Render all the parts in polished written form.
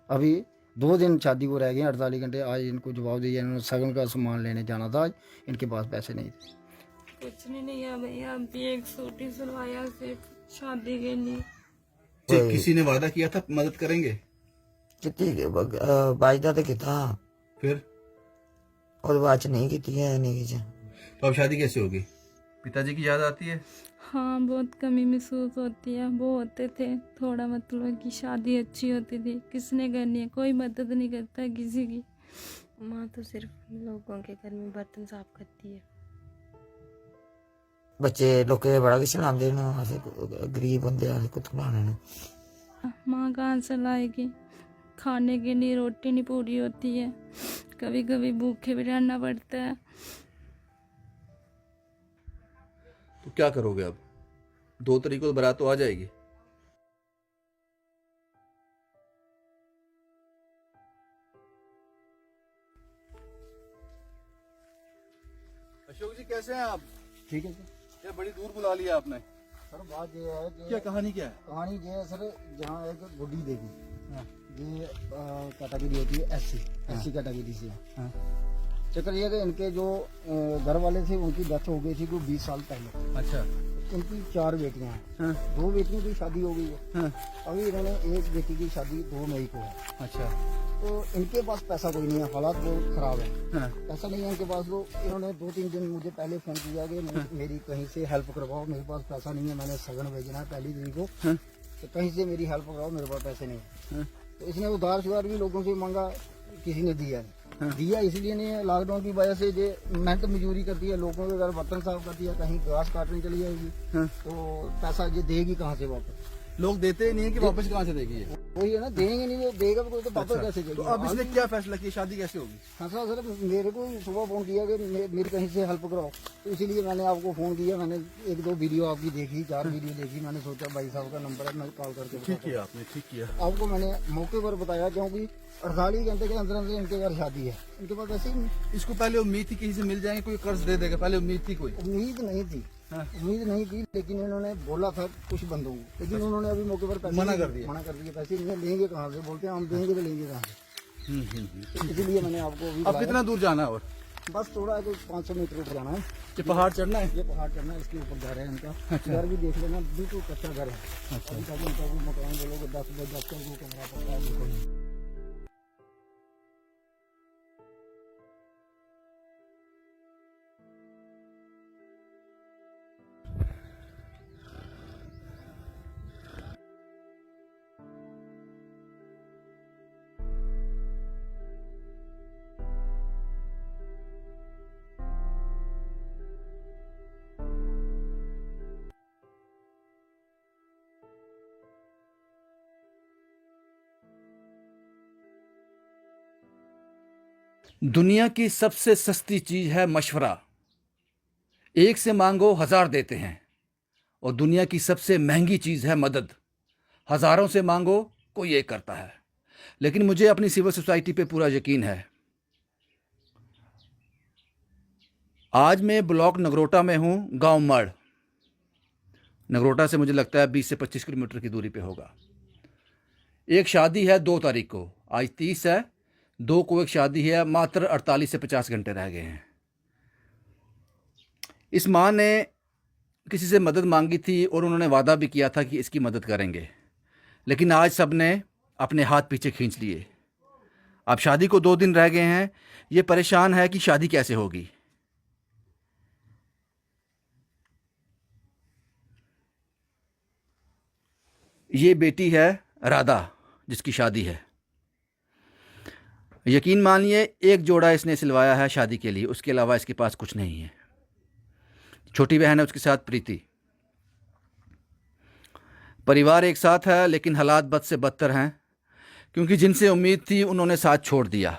अभी 2 दिन शादी को रह गए, 48 घंटे। आज इनको जवाब दिया, इन्होंने सगन का सामान लेने जाना था, आज इनके पास पैसे नहीं थे। कुछ नहीं है भैया, अभी एक सूट ही सिलवाया सिर्फ शादी के लिए। किसी ने वादा किया था मदद करेंगे, कितनी बाजदा तो किता फिर और बाद च नहीं की है नहीं की। तो अब शादी कैसे होगी? पिताजी की याद आती है? हाँ, बहुत कमी महसूस होती है। वो होते थे थोड़ा, मतलब कि शादी अच्छी होती थी, किसने करनी है, कोई मदद नहीं करता किसी की। माँ तो सिर्फ लोगों के घर में बर्तन साफ करती है। बच्चे लोग बड़ा किश लाते गरीब बंदे कुछ खिलाने। माँ कहाँ से लाएगी, खाने के लिए रोटी नहीं पूरी होती है, कभी कभी भूखे भी रहना पड़ता है। तो क्या करोगे अब? 2 तारीख को बारात तो आ जाएगी। अशोक जी कैसे हैं आप? ठीक है सर। क्या बड़ी दूर बुला लिया आपने? सर बात ये है कि क्या कहानी क्या है? कहानी ये है सर, जहाँ एक गुड्डी देवी, ये कैटेगरी होती है एससी कैटेगरी से। चक्कर ये है कि इनके जो घर वाले थे उनकी डेथ हो गई थी कोई 20 साल पहले। अच्छा। इनकी 4 बेटियां हैं। हाँ। 2 बेटियों की शादी हो गई है। हाँ। अभी इन्होंने एक बेटी की शादी 2 मई को है। अच्छा। तो इनके पास पैसा कोई नहीं है, हालात बहुत खराब है। हाँ। पैसा नहीं है इनके पास। तो इन्होंने 2-3 दिन मुझे पहले फोन किया कि मेरी कहीं से हेल्प करवाओ, मेरे पास पैसा नहीं है, मैंने सगन भेजना है 1 तारीख को, हाँ। तो कहीं से मेरी हेल्प कराओ, मेरे पास पैसे नहीं है। हाँ। तो इसने उधार शुधार भी लोगों से मांगा, किसी ने दिया नहीं। दिया इसलिए नहीं है, लॉकडाउन की वजह से जो मेहनत मजदूरी करती है, लोगों के घर बर्तन साफ करती है, कहीं घास काटने चली जाएगी, हाँ। तो पैसा ये देगी कहाँ से वापस? लोग देते ही नहीं है कि वापस कहाँ से देगी ये? वही है ना, देंगे नहीं, वो देगा भी कोई तो वापस अच्छा। कैसे तो देगा? अब इसने क्या फैसला किया, शादी कैसे होगी? हाँ सर, मेरे को सुबह फोन किया कि मेरी कहीं से हेल्प कराओ, तो इसीलिए मैंने आपको फोन किया। मैंने 1-2 वीडियो आपकी देखी, 4 वीडियो देखी, मैंने सोचा भाई साहब का नंबर है, मैं कॉल करके ठीक किया आपने, ठीक किया। आपको मैंने मौके पर बताया, क्योंकि 48 घंटे के अंदर अंदर इनके घर शादी है, इनके पास ऐसे ही इसको पहले उम्मीद थी किसी से मिल जाएंगे, कोई कर्ज दे देगा, पहले उम्मीद थी कोई? उम्मीद नहीं थी। हाँ। उम्मीद नहीं थी, लेकिन इन्होंने बोला था कुछ बंदों को, लेकिन उन्होंने अभी मौके पर पैसे मना कर दिया। मना कर दिया। पैसे नहीं लेंगे कहाँ से, बोलते हैं हम देंगे तो लेंगे कहाँ से? इसलिए मैंने आपको अभी अब बुलाया। कितना दूर जाना है और? बस थोड़ा है, 500 मीटर ऊपर जाना है। ये पहाड़ चढ़ना है? ये पहाड़ चढ़ना है, इसके ऊपर घर है इनका। घर भी देख लेना, बिल्कुल कच्चा घर है। अभी तक इनका कोई मकान बोलोगे 10 बाय 10 का वो कमरा पड़ता है, बिल्कुल नहीं। दुनिया की सबसे सस्ती चीज है मशवरा। एक से मांगो 1000 देते हैं। और दुनिया की सबसे महंगी चीज है मदद। हजारों से मांगो कोई एक करता है। लेकिन मुझे अपनी सिविल सोसाइटी पे पूरा यकीन है। आज मैं ब्लॉक नगरोटा में हूं, गांव मड़। नगरोटा से मुझे लगता है 20 से 25 किलोमीटर की दूरी पे होगा। एक शादी है 2 तारीख को, आज 30 है, 2 को एक शादी है, मात्र 48 से 50 घंटे रह गए हैं। इस माँ ने किसी से मदद मांगी थी और उन्होंने वादा भी किया था कि इसकी मदद करेंगे, लेकिन आज सब ने अपने हाथ पीछे खींच लिए। अब शादी को 2 दिन रह गए हैं। ये परेशान है कि शादी कैसे होगी। ये बेटी है राधा, जिसकी शादी है। यकीन मानिए, एक जोड़ा इसने सिलवाया है शादी के लिए, उसके अलावा इसके पास कुछ नहीं है। छोटी बहन है उसके साथ, प्रीति। परिवार एक साथ है, लेकिन हालात बद से बदतर हैं, क्योंकि जिनसे उम्मीद थी उन्होंने साथ छोड़ दिया।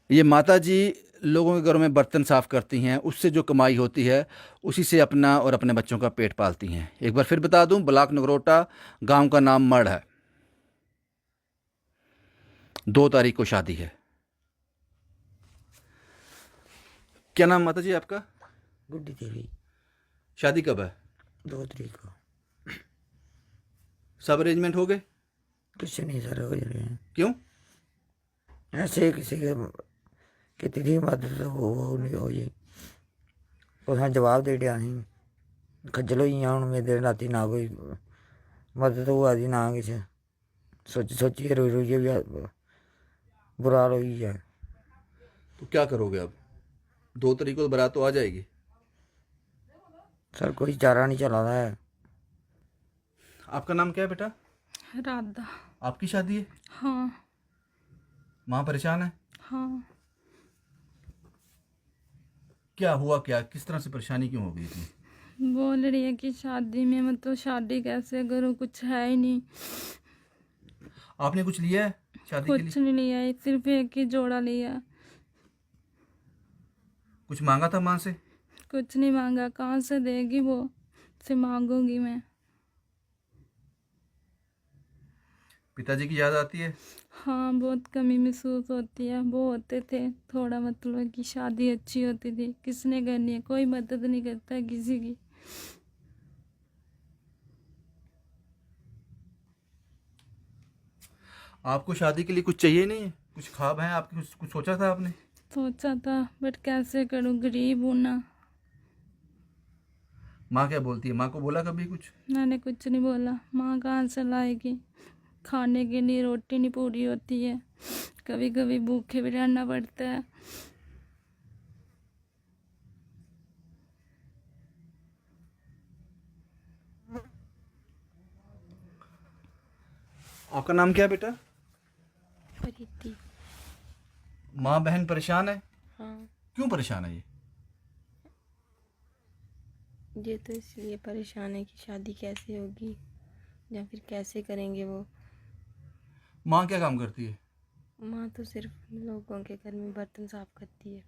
ये माता जी लोगों के घरों में बर्तन साफ करती हैं, उससे जो कमाई होती है उसी से अपना और अपने बच्चों का पेट पालती हैं। एक बार फिर बता दूं, ब्लॉक नगरोटा, गांव का नाम मड़ है। 2 तारीख को शादी है। क्या नाम माता जी आपका? गुड्डी देवी। शादी कब है? 2 तारीख को। सब अरेंजमेंट हो गए? कुछ नहीं सर हो रहे हैं क्यों? ऐसे किसी के कितनी भी मदद हो नहीं हो जी उसने जवाब दे दिया नहीं खज्जल होई हूँ मेरे राती ना कोई मदद हुआ दी ना किसी सोची रोई रोइए भी बुरा हाल होई है। तो क्या करोगे अब? 2 तारीख को बारात तो आ जाएगी। सर कोई चारा नहीं चला रहा है। आपका नाम क्या है बेटा? राधा। आपकी शादी है? हाँ। माँ परेशान है? हाँ। क्या हुआ, क्या किस तरह से परेशानी क्यों हो गई इतनी? बोल रही है कि शादी में मतलब शादी कैसे करूँ, कुछ है ही नहीं। आपने कुछ लिया है शादी के लिए? कुछ नहीं लिया है, सिर्फ एक ही जोड़ा लिया। कुछ मांगा था माँ से? कुछ नहीं मांगा, कहाँ से देगी वो, से मांगूंगी मैं। पिताजी की याद आती है? हाँ, बहुत कमी महसूस होती है। वो होते थे, थोड़ा मतलब कि शादी अच्छी होती थी, किसने करनी है, कोई मदद नहीं करता किसी की। आपको शादी के लिए कुछ चाहिए नहीं है? कुछ ख्वाब हैं आपके? कुछ सोचा था आपने? सोचा था बट कैसे करूँ, गरीब हूँ ना। माँ क्या बोलती है? माँ को बोला कभी कुछ? मैंने कुछ नहीं बोला। माँ कहाँ से लाएगी, खाने के लिए रोटी नहीं पूरी होती है, कभी कभी भूखे भी रहना पड़ता है। आपका नाम क्या है बेटा? प्रीति। माँ बहन परेशान है? हाँ। क्यों परेशान है ये तो इसलिए परेशान है कि शादी कैसे होगी या फिर कैसे करेंगे वो। माँ क्या काम करती है? माँ तो सिर्फ लोगों के घर में बर्तन साफ करती है।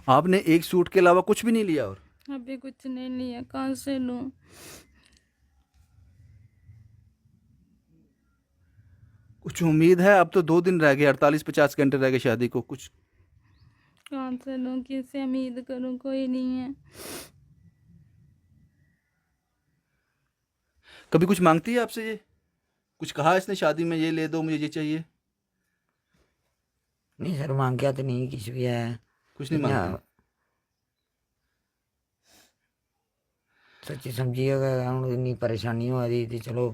आपने एक सूट के अलावा कुछ भी नहीं लिया? और अभी कुछ नहीं लिया, कहाँ से लूँ। कुछ उम्मीद है? अब तो 2 दिन रह गए, 48-50 घंटे रह गए शादी को। कुछ कहाँ से लूँ, किससे उम्मीद करूँ, कोई नहीं है। कभी कुछ मांगती है आपसे? ये कुछ कहा इसने शादी में, ये ले दो मुझे, ये चाहिए? नहीं सर मांग तो नहीं किसी भी है कुछ नहीं मांगती? सच्ची समझिए हूँ इन्नी परेशानी हो रही थी चलो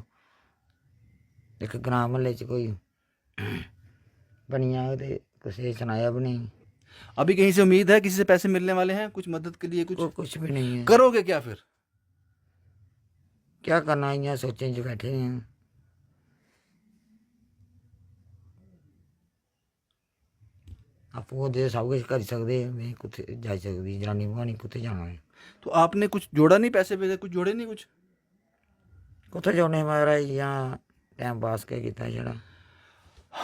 एक ग्रां म्हल्ले च कोई बनी जाए तो किसी सुनाया भी नहीं। अभी कहीं से उम्मीद है? किसी से पैसे मिलने वाले हैं कुछ मदद के लिए? कुछ भी नहीं है। करोगे क्या फिर? क्या करना, यहाँ सोचें जो बैठे हैं। आप वो दे सब कुछ कर सकते मैं कुछ जा सकती जनानी बहानी कुत्थे जाना है। तो आपने कुछ जोड़ा नहीं? पैसे भेजे कुछ जोड़े नहीं? कुछ कुत्थे जाने महाराज यहाँ टाइम पास क्या किया जरा।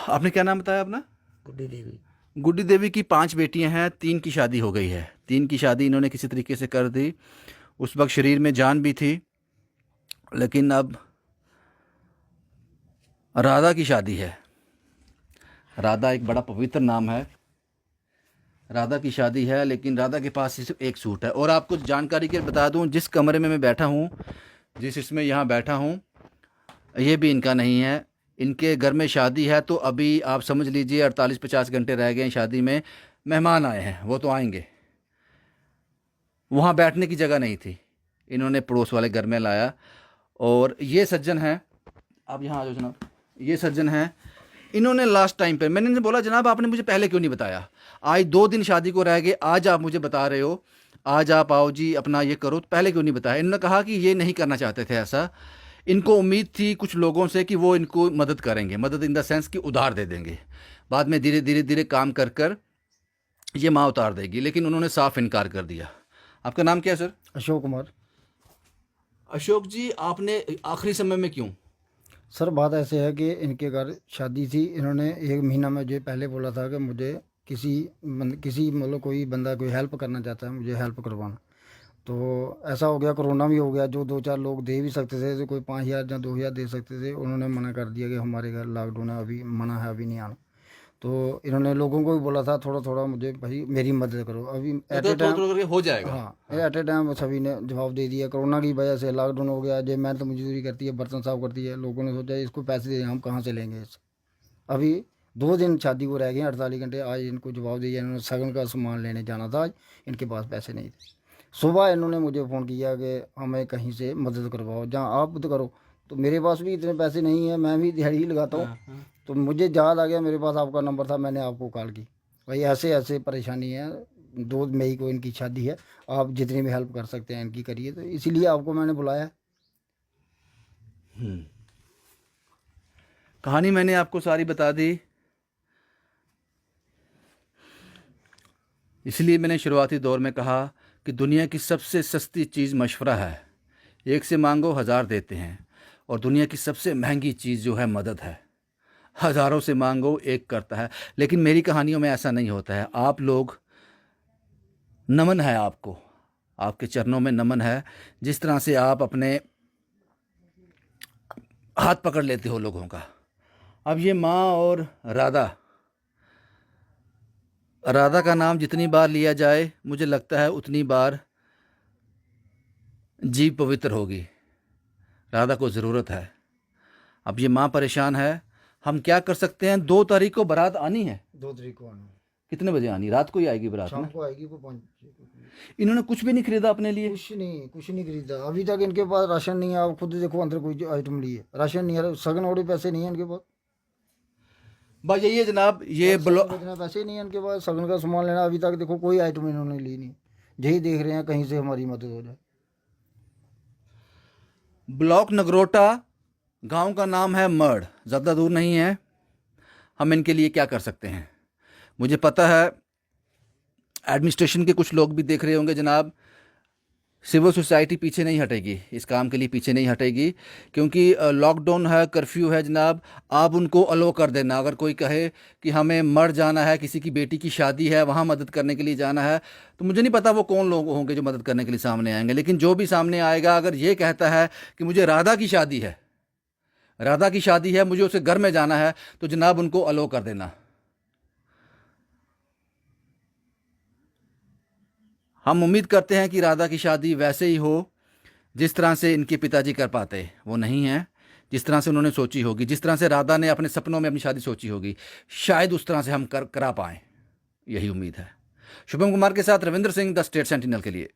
आपने क्या नाम बताया अपना? गुड्डी देवी। गुड्डी देवी की 5 बेटियां हैं, 3 की शादी हो गई है। 3 की शादी इन्होंने किसी तरीके से कर दी। उस वक्त शरीर में जान भी थी, लेकिन अब राधा की शादी है। राधा एक बड़ा पवित्र नाम है। राधा की शादी है, लेकिन राधा के पास सिर्फ एक सूट है। और आपको जानकारी के लिए बता दूं, जिस कमरे में मैं बैठा हूं, जिस इसमें यहाँ बैठा हूं, ये भी इनका नहीं है। इनके घर में शादी है, तो अभी आप समझ लीजिए 48-50 घंटे रह गए हैं शादी में। मेहमान आए हैं, वो तो आएंगे। वहाँ बैठने की जगह नहीं थी, इन्होंने पड़ोस वाले घर में लाया। और ये सज्जन हैं, आप यहाँ आ जाओ जनाब। ये सज्जन हैं, इन्होंने लास्ट टाइम पे मैंने इनसे बोला जनाब आपने मुझे पहले क्यों नहीं बताया? आज 2 दिन शादी को रह गए, आज आप मुझे बता रहे हो, आज आप आओ जी अपना ये करो, तो पहले क्यों नहीं बताया? इन्होंने कहा कि ये नहीं करना चाहते थे ऐसा। इनको उम्मीद थी कुछ लोगों से कि वो इनको मदद करेंगे, मदद इन द सेंस कि उधार दे देंगे, बाद में धीरे धीरे धीरे काम कर कर ये माँ उतार देगी, लेकिन उन्होंने साफ इनकार कर दिया। आपका नाम क्या है सर? अशोक कुमार। अशोक जी, आपने आखिरी समय में क्यों? सर बात ऐसे है कि इनके घर शादी थी, इन्होंने 1 महीना में जो पहले बोला था कि मुझे किसी मतलब कोई बंदा कोई हेल्प करना चाहता है, मुझे हेल्प करवाना। तो ऐसा हो गया, कोरोना भी हो गया। जो 2-4 लोग दे भी सकते थे, जो कोई 5,000 या 2,000 दे सकते थे, उन्होंने मना कर दिया कि हमारे घर लॉकडाउन है, अभी मना है, अभी नहीं आना। तो इन्होंने लोगों को भी बोला था थोड़ा थोड़ा मुझे भाई मेरी मदद करो। अभी एट ए थोड़ा टाइम, करके हो जाएगा। हाँ एट ए टाइम सभी ने जवाब दे दिया। कोरोना की वजह से लॉकडाउन हो गया, जो मेहनत मजदूरी करती है, बर्तन साफ करती है, लोगों ने सोचा इसको पैसे दे हम कहाँ से लेंगे इससे। अभी 2 दिन शादी को रह गए, 48 घंटे। आज इनको जवाब दिया, इन्होंने सगन का सामान लेने जाना था, आज इनके पास पैसे नहीं थे। सुबह इन्होंने मुझे फ़ोन किया कि हमें कहीं से मदद करवाओ, जहाँ आप तो करो। तो मेरे पास भी इतने पैसे नहीं है, मैं भी दिहाड़ी ही लगाता हूँ। तो मुझे याद आ गया, मेरे पास आपका नंबर था, मैंने आपको कॉल की। भाई ऐसे ऐसे परेशानी है, 2 मई को इनकी शादी है, आप जितनी भी हेल्प कर सकते हैं इनकी करिए। तो इसीलिए आपको मैंने बुलाया। कहानी मैंने आपको सारी बता दी, इसलिए मैंने शुरुआती दौर में कहा कि दुनिया की सबसे सस्ती चीज़ मशवरा है। 1 से मांगो 1000 देते हैं। और दुनिया की सबसे महंगी चीज़ जो है मदद है। हज़ारों से मांगो 1 करता है। लेकिन मेरी कहानियों में ऐसा नहीं होता है। आप लोग, नमन है आपको, आपके चरणों में नमन है। जिस तरह से आप अपने हाथ पकड़ लेते हो लोगों का। अब ये माँ और राधा का नाम जितनी बार लिया जाए, मुझे लगता है उतनी बार जीव पवित्र होगी। राधा को ज़रूरत है। अब ये माँ परेशान है, हम क्या कर सकते हैं। 2 तारीख को बारात आनी है। 2 तारीख को आना, कितने बजे आनी? रात को ही आएगी बारात शाम ना? को आएगी वो 5। इन्होंने कुछ भी नहीं खरीदा अपने लिए? कुछ नहीं खरीदा अभी तक। इनके पास राशन नहीं है। आप खुद देखो अंदर कोई आइटम लिए, राशन नहीं है, सगन और पैसे नहीं है इनके पास। बस यही है जनाब, ये इतना पैसे नहीं है इनके पास सगन का सामान लेना। अभी तक देखो कोई आइटम इन्होंने ली नहीं। यही देख रहे हैं कहीं से हमारी मदद हो जाए। ब्लॉक नगरोटा, गांव का नाम है मढ़, ज़्यादा दूर नहीं है। हम इनके लिए क्या कर सकते हैं? मुझे पता है एडमिनिस्ट्रेशन के कुछ लोग भी देख रहे होंगे जनाब। सिविल सोसाइटी पीछे नहीं हटेगी, इस काम के लिए पीछे नहीं हटेगी, क्योंकि लॉकडाउन है, कर्फ्यू है जनाब। आप उनको अलो कर देना। अगर कोई कहे कि हमें मर जाना है, किसी की बेटी की शादी है, वहाँ मदद करने के लिए जाना है, तो मुझे नहीं पता वो कौन लोग होंगे जो मदद करने के लिए सामने आएंगे। लेकिन जो भी सामने आएगा, अगर ये कहता है कि मुझे राधा की शादी है, मुझे उसके घर में जाना है, तो जनाब उनको अलो कर देना। हम उम्मीद करते हैं कि राधा की शादी वैसे ही हो जिस तरह से इनके पिताजी कर पाते। वो नहीं है जिस तरह से उन्होंने सोची होगी, जिस तरह से राधा ने अपने सपनों में अपनी शादी सोची होगी, शायद उस तरह से हम करा पाएँ, यही उम्मीद है। शुभम कुमार के साथ Ravindra Singh, the state sentinel के लिए।